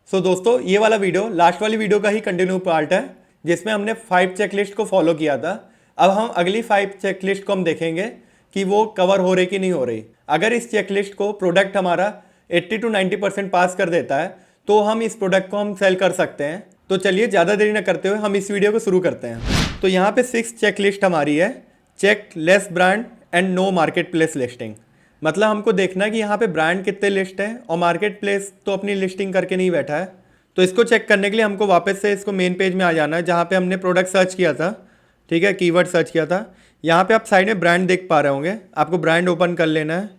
दोस्तों ये वाला वीडियो लास्ट वाली वीडियो का ही कंटिन्यू पार्ट है जिसमें हमने 5 चेकलिस्ट को फॉलो किया था। अब हम अगली 5 चेकलिस्ट को हम देखेंगे कि वो कवर हो रही कि नहीं हो रही। अगर इस चेकलिस्ट को प्रोडक्ट हमारा 80 to 90% पास कर देता है तो हम इस प्रोडक्ट को हम सेल कर सकते हैं। तो चलिए ज़्यादा देरी न करते हुए हम इस वीडियो को शुरू करते हैं। तो यहाँ पे 6 चेकलिस्ट हमारी है। Check less brand and no marketplace listing. मतलब हमको देखना है कि यहाँ पे ब्रांड कितने लिस्ट हैं और मार्केट प्लेस तो अपनी लिस्टिंग करके नहीं बैठा है। तो इसको चेक करने के लिए हमको वापस से इसको मेन पेज में आ जाना है जहाँ पे हमने प्रोडक्ट सर्च किया था। ठीक है, कीवर्ड सर्च किया था। यहाँ पे आप साइड में ब्रांड देख पा रहे होंगे। आपको ब्रांड ओपन कर लेना है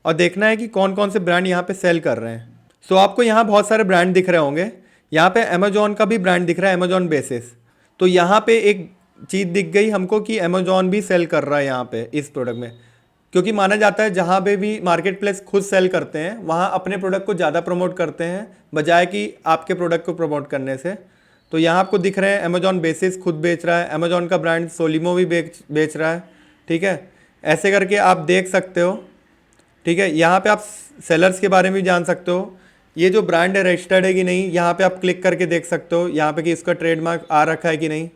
और देखना है कि कौन कौन से ब्रांड यहाँ पे सेल कर रहे हैं। सो आपको यहाँ बहुत सारे ब्रांड दिख रहे होंगे। यहाँ पे अमेजोन का भी ब्रांड दिख रहा है, अमेजोन बेसिस। तो यहाँ पे एक चीज़ दिख गई हमको कि अमेजोन भी सेल कर रहा है यहाँ पे इस प्रोडक्ट में, क्योंकि माना जाता है जहाँ पे भी मार्केट प्लेस खुद सेल करते हैं वहाँ अपने प्रोडक्ट को ज़्यादा प्रमोट करते हैं बजाय कि आपके प्रोडक्ट को प्रमोट करने से। तो यहाँ आपको दिख रहे हैं अमेजोन बेसिस खुद बेच रहा है, अमेजोन का ब्रांड सोलिमो भी बेच रहा है। ठीक है, ऐसे करके आप देख सकते हो। ठीक है, यहाँ पे आप सेलर्स के बारे में भी जान सकते हो। ये जो ब्रांड है रजिस्टर्ड है कि नहीं, यहाँ पे आप क्लिक करके देख सकते हो यहाँ पे कि इसका ट्रेडमार्क आ रखा है कि नहीं।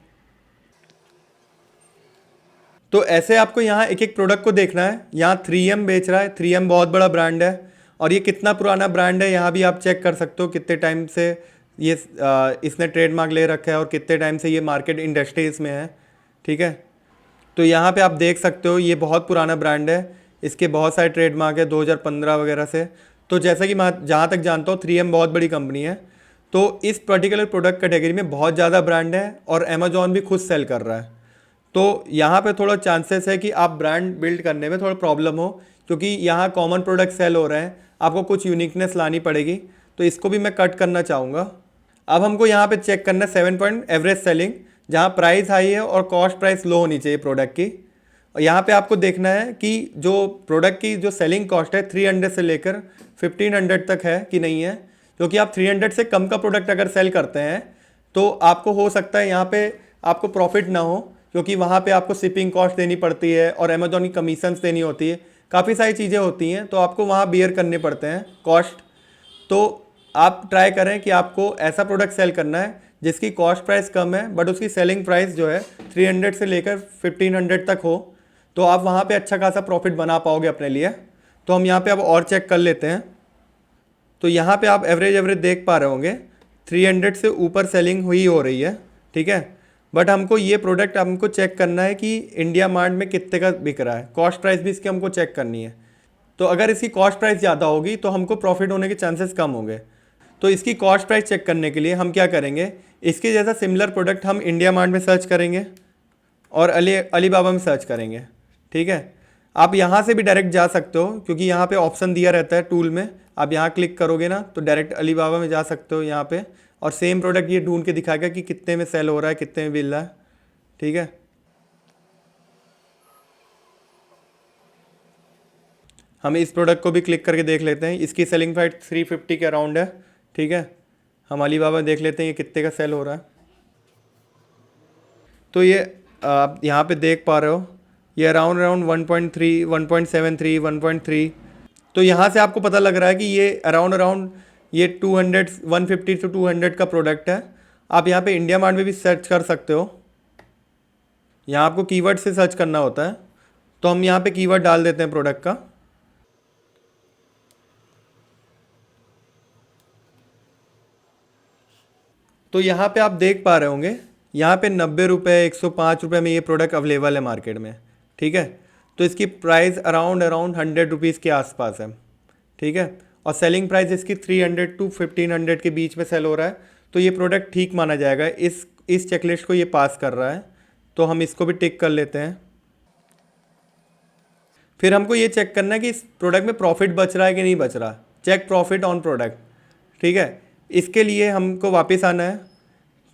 तो ऐसे आपको यहाँ एक एक प्रोडक्ट को देखना है। यहाँ 3M बेच रहा है। 3M बहुत बड़ा ब्रांड है और ये कितना पुराना ब्रांड है यहाँ भी आप चेक कर सकते हो कितने टाइम से ये इसने ट्रेडमार्क ले रखा है और कितने टाइम से ये मार्केट इंडस्ट्री इसमें है। ठीक है, तो यहाँ पे आप देख सकते हो ये बहुत पुराना ब्रांड है। इसके बहुत सारे ट्रेडमार्क है 2015 वगैरह से। तो जैसा कि मैं जहाँ तक जानता हूँ 3M बहुत बड़ी कंपनी है। तो इस पर्टिकुलर प्रोडक्ट कैटेगरी में बहुत ज़्यादा ब्रांड है और अमेजोन भी खुद सेल कर रहा है। तो यहाँ पे थोड़ा चांसेस है कि आप ब्रांड बिल्ड करने में थोड़ा प्रॉब्लम हो, क्योंकि यहाँ कॉमन प्रोडक्ट सेल हो रहे हैं। आपको कुछ यूनिकनेस लानी पड़ेगी, तो इसको भी मैं कट करना चाहूँगा। अब हमको यहाँ पे चेक करना है 7 पॉइंट एवरेज सेलिंग, जहाँ प्राइस हाई है और कॉस्ट प्राइस लो होनी चाहिए प्रोडक्ट की। और यहाँ पे आपको देखना है कि जो प्रोडक्ट की जो सेलिंग कॉस्ट है 300 से लेकर 1500 तक है कि नहीं है। क्योंकि आप 300 से कम का प्रोडक्ट अगर सेल करते हैं तो आपको हो सकता है यहाँ पे आपको प्रॉफिट ना हो, क्योंकि वहाँ पे आपको शिपिंग कॉस्ट देनी पड़ती है और अमेजोन की कमीशंस देनी होती है। काफ़ी सारी चीज़ें होती हैं, तो आपको वहाँ बियर करने पड़ते हैं कॉस्ट। तो आप ट्राई करें कि आपको ऐसा प्रोडक्ट सेल करना है जिसकी कॉस्ट प्राइस कम है बट उसकी सेलिंग प्राइस जो है 300 से लेकर 1500 तक हो, तो आप वहाँ पे अच्छा खासा प्रॉफिट बना पाओगे अपने लिए। तो हम यहाँ पे अब और चेक कर लेते हैं। तो यहाँ पे आप एवरेज देख पा रहे होंगे 300 से ऊपर सेलिंग हुई हो रही है। ठीक है, बट हमको ये प्रोडक्ट हमको चेक करना है कि इंडिया मार्ट में कितने का बिक रहा है। कॉस्ट प्राइस भी इसकी हमको चेक करनी है। तो अगर इसकी कॉस्ट प्राइस ज़्यादा होगी तो हमको प्रॉफिट होने के चांसेस कम होंगे। तो इसकी कॉस्ट प्राइस चेक करने के लिए हम क्या करेंगे, इसके जैसा सिमिलर प्रोडक्ट हम इंडिया मार्ट में सर्च करेंगे और अलीबाबा में सर्च करेंगे। ठीक है, आप यहाँ से भी डायरेक्ट जा सकते हो क्योंकि यहाँ पे ऑप्शन दिया रहता है टूल में। आप यहाँ क्लिक करोगे ना तो डायरेक्ट अलीबाबा में जा सकते हो यहाँ पे, और सेम प्रोडक्ट ये ढूंढ के दिखाएगा कि कितने में सेल हो रहा है, कितने में मिल रहा है। ठीक है, हम इस प्रोडक्ट को भी क्लिक करके देख लेते हैं। इसकी सेलिंग प्राइस 350 के अराउंड है। ठीक है, हम अलीबाबा देख लेते हैं ये कितने का सेल हो रहा है। तो ये आप यहाँ पे देख पा रहे हो ये अराउंड 1.3, 1.73, 1.3। तो यहाँ से आपको पता लग रहा है कि ये अराउंड ये 200, 150 से 200 का प्रोडक्ट है। आप यहाँ पे इंडिया मार्ट में भी सर्च कर सकते हो। यहाँ आपको कीवर्ड से सर्च करना होता है, तो हम यहाँ पे कीवर्ड डाल देते हैं प्रोडक्ट का। तो यहाँ पे आप देख पा रहे होंगे यहाँ पे 90 रुपये, 105 रुपये में ये प्रोडक्ट अवेलेबल है मार्केट में। ठीक है, तो इसकी प्राइस अराउंड 100 रुपीज़ के आसपास है। ठीक है, और सेलिंग प्राइस इसकी 300 to 1500 के बीच में सेल हो रहा है। तो ये प्रोडक्ट ठीक माना जाएगा। इस चेकलिस्ट को ये पास कर रहा है, तो हम इसको भी टिक कर लेते हैं। फिर हमको ये चेक करना है कि इस प्रोडक्ट में प्रॉफिट बच रहा है कि नहीं बच रहा। Check profit on product. ठीक है, इसके लिए हमको वापस आना है।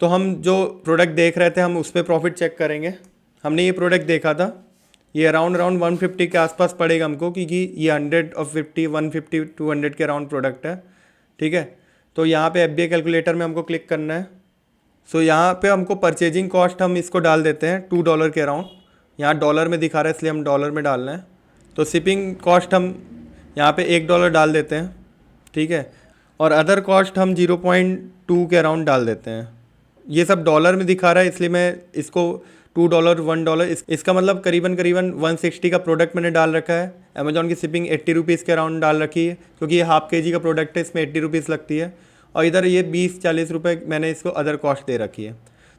तो हम जो प्रोडक्ट देख रहे थे हम उस पर प्रॉफिट चेक करेंगे। हमने ये प्रोडक्ट देखा था, ये अराउंड 150 के आसपास पड़ेगा हमको, क्योंकि ये 100 और 50, 150, 200 के अराउंड प्रोडक्ट है। ठीक है, तो यहाँ पे FBA कैलकुलेटर में हमको क्लिक करना है। सो यहाँ पे हमको परचेजिंग कॉस्ट हम इसको डाल देते हैं $2 के अराउंड। यहाँ डॉलर में दिखा रहा है इसलिए हम डॉलर में डालना है। तो शिपिंग कॉस्ट हम यहाँ पे $1 डाल देते हैं। ठीक है, और अदर कॉस्ट हम 0.2 के अराउंड डाल देते हैं। ये सब डॉलर में दिखा रहा है इसलिए मैं इसको $2 $1 इसका मतलब करीबन करीबन 160 का प्रोडक्ट मैंने डाल रखा है। अमेजॉन की शिपिंग 80 रुपीज़ के अराउंड डाल रखी है, क्योंकि ये हाफ के जी का प्रोडक्ट है, इसमें 80 रुपीज़ लगती है। और इधर ये 20-40 रुपये मैंने इसको अदर कॉस्ट दे रखी है।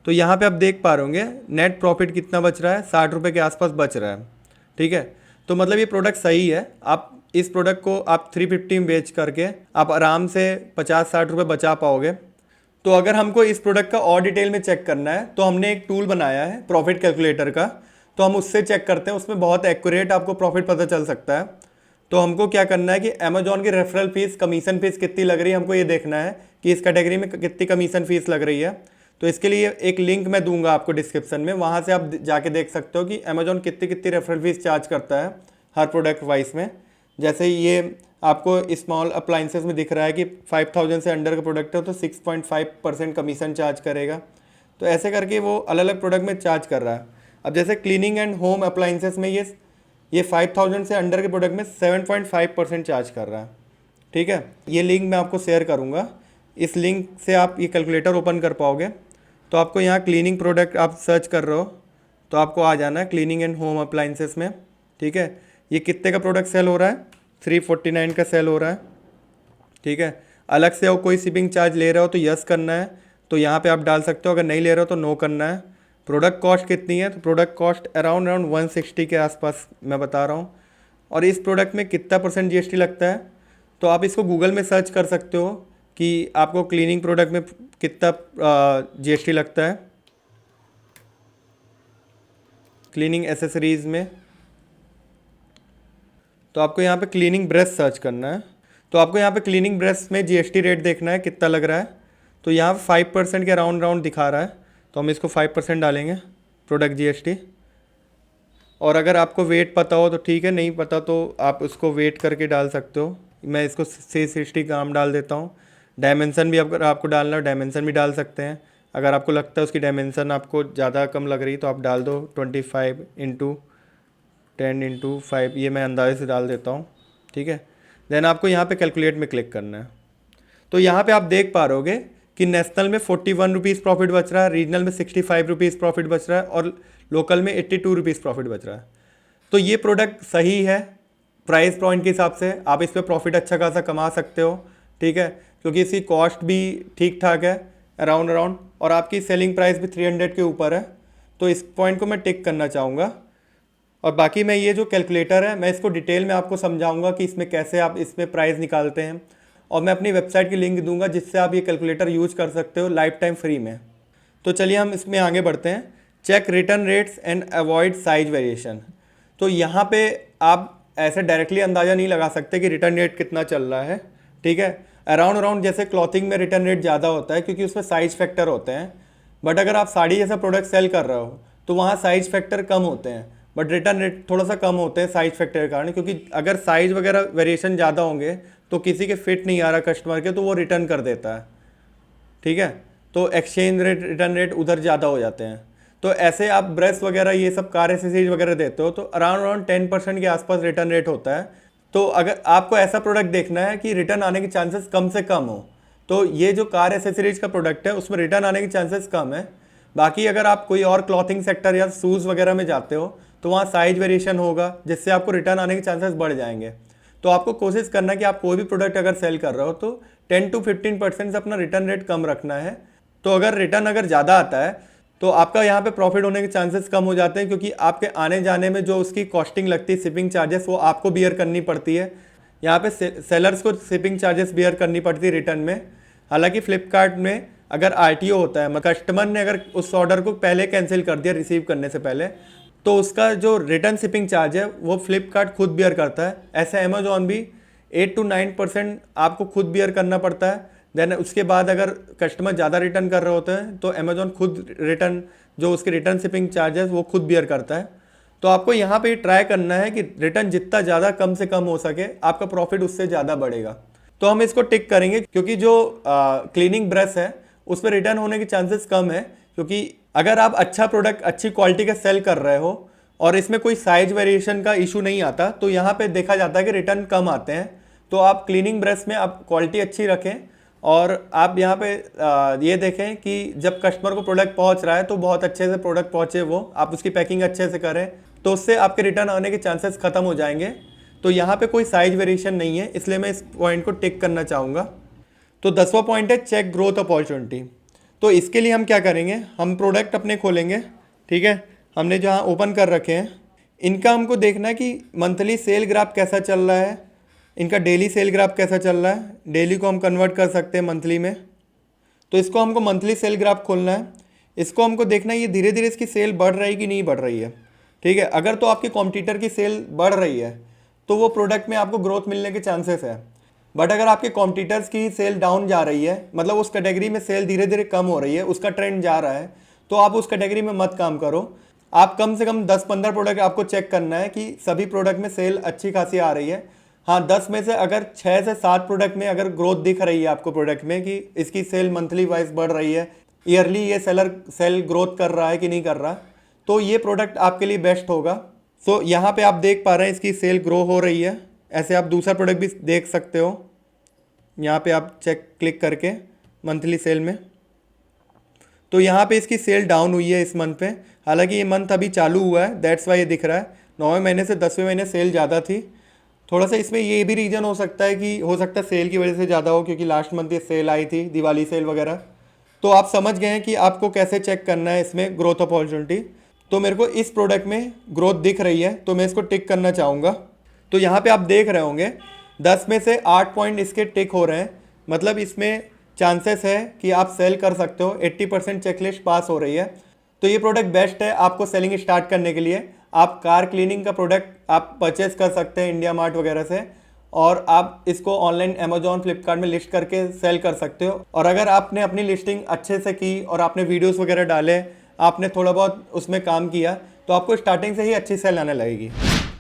तो यहाँ पे आप देख पा रहे होंगे नेट प्रॉफिट कितना बच रहा है, 60 रुपये के आसपास बच रहा है। ठीक है, तो मतलब ये प्रोडक्ट सही है। आप इस प्रोडक्ट को आप 350 में बेच करके आप आराम से 50-60 रुपये बचा पाओगे। तो अगर हमको इस प्रोडक्ट का और डिटेल में चेक करना है तो हमने एक टूल बनाया है प्रॉफिट कैलकुलेटर का, तो हम उससे चेक करते हैं, उसमें बहुत एक्यूरेट आपको प्रॉफिट पता चल सकता है। तो हमको क्या करना है कि अमेजॉन की रेफरल फीस, कमीशन फीस कितनी लग रही है, हमको ये देखना है कि इस कैटेगरी में कितनी कमीशन फीस लग रही है। तो इसके लिए एक लिंक मैं दूंगा आपको डिस्क्रिप्शन में, वहाँ से आप जाके देख सकते हो कि अमेजॉन कितनी कितनी रेफरल फीस चार्ज करता है हर प्रोडक्ट वाइज में। जैसे ये आपको स्मॉल अप्लाइंसेस में दिख रहा है कि 5000 से अंडर का प्रोडक्ट है तो 6.5% कमीशन चार्ज करेगा। तो ऐसे करके वो अलग अलग प्रोडक्ट में चार्ज कर रहा है। अब जैसे क्लीनिंग एंड होम अप्लाइंसेस में ये 5000 से अंडर के प्रोडक्ट में 7.5% चार्ज कर रहा है। ठीक है, ये लिंक मैं आपको शेयर करूँगा, इस लिंक से आप ये कैलकुलेटर ओपन कर पाओगे। तो आपको यहाँ क्लीनिंग प्रोडक्ट आप सर्च कर रहे हो तो आपको आ जाना है क्लीनिंग एंड होम अप्लाइंसेस में। ठीक है, ये कितने का प्रोडक्ट सेल हो रहा है, 349 का सेल हो रहा है। ठीक है, अलग से और कोई शिपिंग चार्ज ले रहे हो तो यस करना है, तो यहाँ पे आप डाल सकते हो। अगर नहीं ले रहे हो तो नो करना है। प्रोडक्ट कॉस्ट कितनी है, तो प्रोडक्ट कॉस्ट अराउंड 160 के आसपास मैं बता रहा हूँ। और इस प्रोडक्ट में कितना % GST लगता है, तो आप इसको गूगल में सर्च कर सकते हो कि आपको क्लीनिंग प्रोडक्ट में कितना GST लगता है, क्लीनिंग एसेसरीज़ में। तो आपको यहाँ पे क्लीनिंग ब्रश सर्च करना है। तो आपको यहाँ पे क्लीनिंग ब्रश में GST रेट देखना है कितना लग रहा है। तो यहाँ 5% के राउंड दिखा रहा है, तो हम इसको 5% डालेंगे प्रोडक्ट GST। और अगर आपको वेट पता हो तो ठीक है, नहीं पता तो आप उसको वेट करके डाल सकते हो। मैं इसको 660 ग्राम डाल देता हूँ। डायमेंसन भी अगर आपको डालना हो डायमेंसन भी डाल सकते हैं। अगर आपको लगता है उसकी डायमेंसन आपको ज़्यादा कम लग रही तो आप डाल दो 25x10x5, ये मैं अंदाजे से डाल देता हूँ। ठीक है, देन आपको यहाँ पे कैलकुलेट में क्लिक करना है। तो यहाँ पे आप देख पा रहोगे कि नेशनल में 41 रुपीज़ प्रॉफिट बच रहा है, रीजनल में 65 रुपीज़ प्रॉफिट बच रहा है और लोकल में 82 रुपीज़ प्रॉफिट बच रहा है। तो ये प्रोडक्ट सही है, प्राइस पॉइंट के हिसाब से आप इस पर प्रॉफिट अच्छा खासा कमा सकते हो। ठीक है, क्योंकि इसकी कॉस्ट भी ठीक ठाक है अराउंड और आपकी सेलिंग प्राइस भी 300 के ऊपर है। तो इस पॉइंट को मैं टिक करना चाहूँगा। और बाकी मैं ये जो कैलकुलेटर है मैं इसको डिटेल में आपको समझाऊंगा कि इसमें कैसे आप इसमें प्राइस निकालते हैं, और मैं अपनी वेबसाइट की लिंक दूंगा जिससे आप ये कैलकुलेटर यूज कर सकते हो लाइफ टाइम फ्री में। तो चलिए हम इसमें आगे बढ़ते हैं। Check return rates and avoid size variation. तो यहाँ पे आप ऐसे डायरेक्टली अंदाज़ा नहीं लगा सकते कि रिटर्न रेट कितना चल रहा है। ठीक है, अराउंड जैसे क्लॉथिंग में रिटर्न रेट ज़्यादा होता है क्योंकि उसमें साइज फैक्टर होते हैं, बट अगर आप साड़ी जैसा प्रोडक्ट सेल कर रहे हो तो वहाँ साइज फैक्टर कम होते हैं, बट रिटर्न रेट थोड़ा सा कम होते हैं साइज फैक्टर के कारण। क्योंकि अगर साइज वगैरह वेरिएशन ज़्यादा होंगे तो किसी के फिट नहीं आ रहा कस्टमर के तो वो रिटर्न कर देता है। ठीक है, तो एक्सचेंज रेट, रिटर्न रेट उधर ज़्यादा हो जाते हैं। तो ऐसे आप ब्रश वगैरह ये सब कार एसेसरीज वगैरह देते हो तो अराउंड 10% के आसपास रिटर्न रेट होता है। तो अगर आपको ऐसा प्रोडक्ट देखना है कि रिटर्न आने के चांसेस कम से कम हो, तो ये जो कार एसेसरीज का प्रोडक्ट है उसमें रिटर्न आने के चांसेस कम है। बाकी अगर आप कोई और क्लॉथिंग सेक्टर या शूज़ वगैरह में जाते हो तो वहाँ साइज वेरिएशन होगा जिससे आपको रिटर्न आने के चांसेस बढ़ जाएंगे। तो आपको कोशिश करना है कि आप कोई भी प्रोडक्ट अगर सेल कर रहे हो तो 10 to 15% से अपना रिटर्न रेट कम रखना है। तो अगर रिटर्न अगर ज़्यादा आता है तो आपका यहाँ पे प्रॉफिट होने के चांसेस कम हो जाते हैं, क्योंकि आपके आने जाने में जो उसकी कॉस्टिंग लगती है, शिपिंग चार्जेस, वो आपको बियर करनी पड़ती है। यहाँ पे सेलर्स को शिपिंग चार्जेस बियर करनी पड़ती है रिटर्न में। हालांकि फ्लिपकार्ट में अगर RTO होता है, कस्टमर ने अगर उस ऑर्डर को पहले कैंसिल कर दिया रिसीव करने से पहले, तो उसका जो रिटर्न शिपिंग चार्ज है वो फ्लिपकार्ट खुद बियर करता है। ऐसे अमेजॉन भी 8 to 9% आपको खुद बियर करना पड़ता है। देन उसके बाद अगर कस्टमर ज़्यादा रिटर्न कर रहे होते हैं तो अमेजॉन खुद रिटर्न, जो उसके रिटर्न शिपिंग चार्जेस वो खुद बियर करता है। तो आपको यहाँ पे ट्राई करना है कि रिटर्न जितना ज़्यादा कम से कम हो सके, आपका प्रॉफिट उससे ज़्यादा बढ़ेगा। तो हम इसको टिक करेंगे क्योंकि जो क्लीनिंग ब्रश है उसमें रिटर्न होने के चांसेस कम है, क्योंकि अगर आप अच्छा प्रोडक्ट अच्छी क्वालिटी का सेल कर रहे हो और इसमें कोई साइज वेरिएशन का इशू नहीं आता तो यहाँ पे देखा जाता है कि रिटर्न कम आते हैं। तो आप क्लीनिंग ब्रश में आप क्वालिटी अच्छी रखें और आप यहाँ पे ये देखें कि जब कस्टमर को प्रोडक्ट पहुँच रहा है तो बहुत अच्छे से प्रोडक्ट पहुँचे, वो आप उसकी पैकिंग अच्छे से करें तो उससे आपके रिटर्न आने के चांसेस ख़त्म हो जाएंगे। तो यहाँ पे कोई साइज वेरिएशन नहीं है, इसलिए मैं इस पॉइंट को टिक करना चाहूँगा। तो 10वां पॉइंट है चेक ग्रोथ अपॉर्चुनिटी। तो इसके लिए हम क्या करेंगे, हम प्रोडक्ट अपने खोलेंगे, ठीक है, हमने जहाँ ओपन कर रखे हैं इनका हमको देखना है कि मंथली सेल ग्राफ कैसा चल रहा है, इनका डेली सेल ग्राफ कैसा चल रहा है। डेली को हम कन्वर्ट कर सकते हैं मंथली में, तो इसको हमको मंथली सेल ग्राफ खोलना है। इसको हमको देखना है ये धीरे धीरे इसकी सेल बढ़ रही है कि नहीं बढ़ रही है, ठीक है। अगर तो आपके कॉम्पिटिटर की सेल बढ़ रही है तो वो प्रोडक्ट में आपको ग्रोथ मिलने के चांसेस है। बट अगर आपके कॉम्पिटिटर्स की सेल डाउन जा रही है, मतलब उस कैटेगरी में सेल धीरे धीरे कम हो रही है, उसका ट्रेंड जा रहा है, तो आप उस कैटेगरी में मत काम करो। आप कम से कम 10-15 प्रोडक्ट आपको चेक करना है कि सभी प्रोडक्ट में सेल अच्छी खासी आ रही है। हाँ, 10 में से अगर 6 से 7 प्रोडक्ट में अगर ग्रोथ दिख रही है आपको प्रोडक्ट में कि इसकी सेल मंथली वाइज बढ़ रही है, ईयरली ये सेल ग्रोथ कर रहा है कि नहीं कर रहा, तो ये प्रोडक्ट आपके लिए बेस्ट होगा। सो यहाँ पे आप देख पा रहे हैं इसकी सेल ग्रो हो रही है। ऐसे आप दूसरा प्रोडक्ट भी देख सकते हो, यहाँ पे आप चेक क्लिक करके मंथली सेल में, तो यहाँ पे इसकी सेल डाउन हुई है इस मंथ पे। हालांकि ये मंथ अभी चालू हुआ है, दैट्स वाई ये दिख रहा है। 9वें महीने से 10वें महीने सेल ज़्यादा थी। थोड़ा सा इसमें ये भी रीज़न हो सकता है कि हो सकता है सेल की वजह से ज़्यादा हो, क्योंकि लास्ट मंथ ये सेल आई थी, दिवाली सेल वगैरह। तो आप समझ गए हैं कि आपको कैसे चेक करना है इसमें ग्रोथ अपॉर्चुनिटी। तो मेरे को इस प्रोडक्ट में ग्रोथ दिख रही है तो मैं इसको टिक करना चाहूँगा। तो यहाँ पे आप देख रहे होंगे 10 में से 8 पॉइंट इसके टिक हो रहे हैं, मतलब इसमें चांसेस है कि आप सेल कर सकते हो। 80% चेकलिस्ट पास हो रही है। तो ये प्रोडक्ट बेस्ट है आपको सेलिंग स्टार्ट करने के लिए। आप कार क्लीनिंग का प्रोडक्ट आप परचेस कर सकते हैं इंडिया मार्ट वगैरह से, और आप इसको ऑनलाइन अमेजॉन फ्लिपकार्ट में लिस्ट करके सेल कर सकते हो। और अगर आपने अपनी लिस्टिंग अच्छे से की और आपने वीडियोस वगैरह डाले, आपने थोड़ा बहुत उसमें काम किया, तो आपको स्टार्टिंग से ही अच्छी सेल आने लगेगी।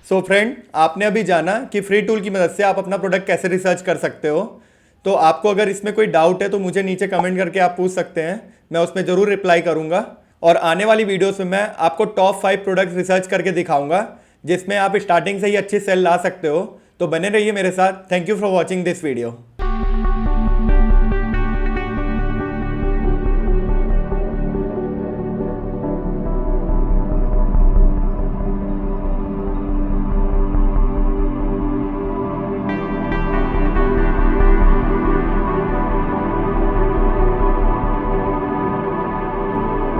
सो फ्रेंड, आपने अभी जाना कि फ्री टूल की मदद से आप अपना प्रोडक्ट कैसे रिसर्च कर सकते हो। तो आपको अगर इसमें कोई डाउट है तो मुझे नीचे कमेंट करके आप पूछ सकते हैं, मैं उसमें ज़रूर रिप्लाई करूँगा। और आने वाली वीडियोस में मैं आपको टॉप 5 प्रोडक्ट्स रिसर्च करके दिखाऊंगा जिसमें आप स्टार्टिंग से ही अच्छी सेल ला सकते हो। तो बने रहिए मेरे साथ। Thank you for watching this video.